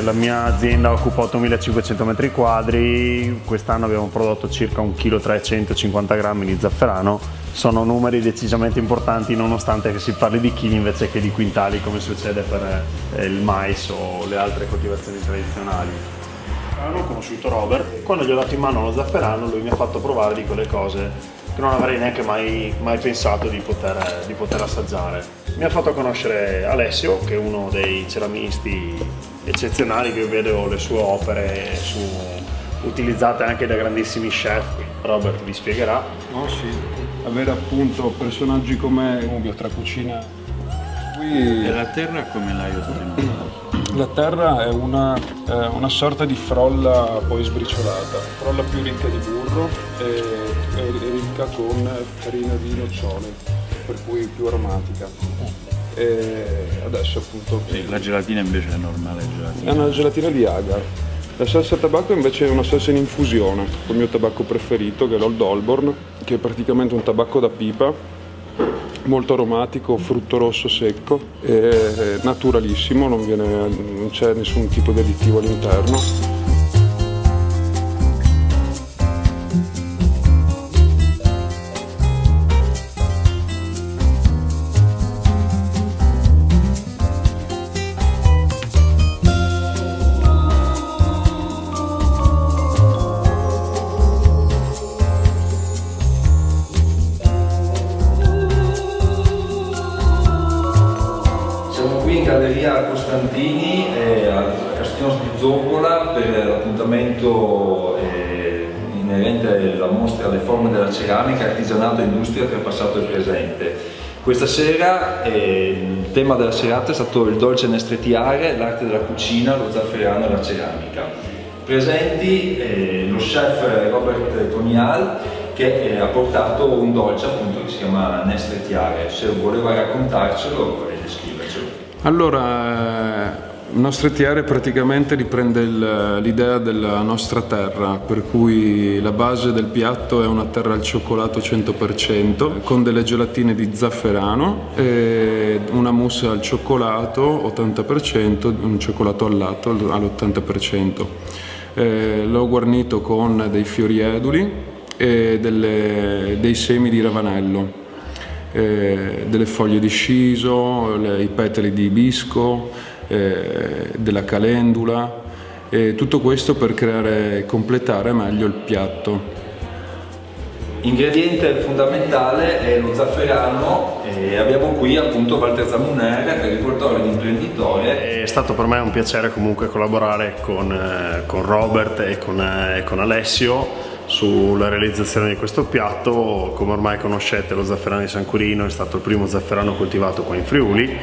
La mia azienda occupa 8500 metri quadri, quest'anno abbiamo prodotto circa 1,350 kg di zafferano. Sono numeri decisamente importanti nonostante che si parli di chili invece che di quintali come succede per il mais o le altre coltivazioni tradizionali. Ho conosciuto Robert, quando gli ho dato in mano lo zafferano lui mi ha fatto provare di quelle cose che non avrei neanche mai pensato di poter assaggiare. Mi ha fatto conoscere Alessio, che è uno dei ceramisti eccezionali, che io vedo le sue opere utilizzate anche da grandissimi chef. Robert vi spiegherà. Oh sì, avere appunto personaggi come Rubio tra cucina. Qui E la terra come l'hai ottenuta? la terra è una sorta di frolla poi sbriciolata, frolla più ricca di burro e ricca con farina di nocciole, per cui più aromatica. E adesso appunto E la gelatina invece è normale gelatina? è una gelatina di agar. La salsa tabacco invece è una salsa in infusione, con il mio tabacco preferito che è l'Old Holborn, che è praticamente un tabacco da pipa, molto aromatico, frutto rosso secco, è naturalissimo, non c'è nessun tipo di additivo all'interno. In Galleria Costantini al Castiglione di Zoppola per l'appuntamento inerente alla mostra Le forme della ceramica, artigianato e industria tra passato e presente. Questa sera il tema della serata è stato il dolce nestretiare, l'arte della cucina, lo zafferano e la ceramica. Presenti lo chef Robert Tonial, che ha portato un dolce appunto che si chiama nestretiare. Se voleva raccontarcelo vorrei descrivercelo. Allora, il nostro TR praticamente riprende l'idea della nostra terra, per cui la base del piatto è una terra al cioccolato 100%, con delle gelatine di zafferano, e una mousse al cioccolato 80%, un cioccolato al latte all'80%. L'ho guarnito con dei fiori eduli e dei semi di ravanello. Delle foglie di sciso, i petali di ibisco, della calendula, tutto questo per completare meglio il piatto. Ingrediente fondamentale è lo zafferano e abbiamo qui appunto Walter Zamuner, agricoltore ed imprenditore. È stato per me un piacere comunque collaborare con Robert e con Alessio sulla realizzazione di questo piatto. Come ormai conoscete, lo zafferano di San Quirino è stato il primo zafferano coltivato qua in Friuli,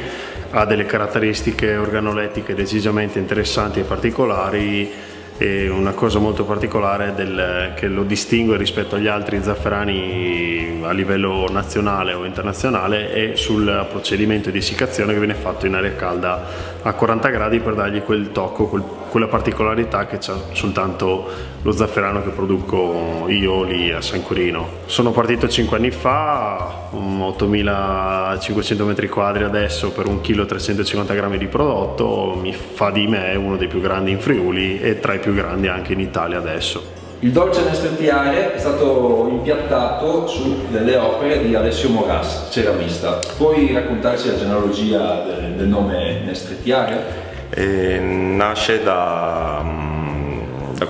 ha delle caratteristiche organolettiche decisamente interessanti e particolari, e una cosa molto particolare che lo distingue rispetto agli altri zafferani a livello nazionale o internazionale è sul procedimento di essiccazione che viene fatto in aria calda a 40 gradi per dargli quel tocco, quella particolarità che c'ha soltanto lo zafferano che produco io lì a San Quirino. Sono partito 5 anni fa, 8500 metri quadri adesso per 1,350 kg di prodotto, mi fa di me uno dei più grandi in Friuli e tra i più grandi anche in Italia adesso. Il dolce nestretiare è stato impiattato su delle opere di Alessio Moras, ceramista. Puoi raccontarci la genealogia del nome nestretiare? Nasce da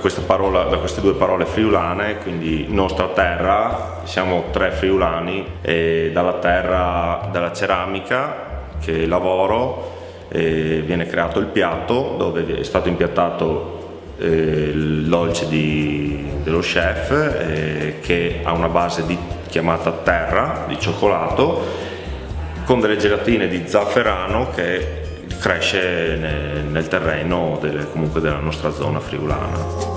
queste due parole friulane, quindi nostra terra, siamo 3 friulani, e dalla terra della ceramica che lavoro viene creato il piatto, dove è stato impiattato il dolce dello chef, che ha una base chiamata terra, di cioccolato, con delle gelatine di zafferano che cresce nel terreno comunque della nostra zona friulana.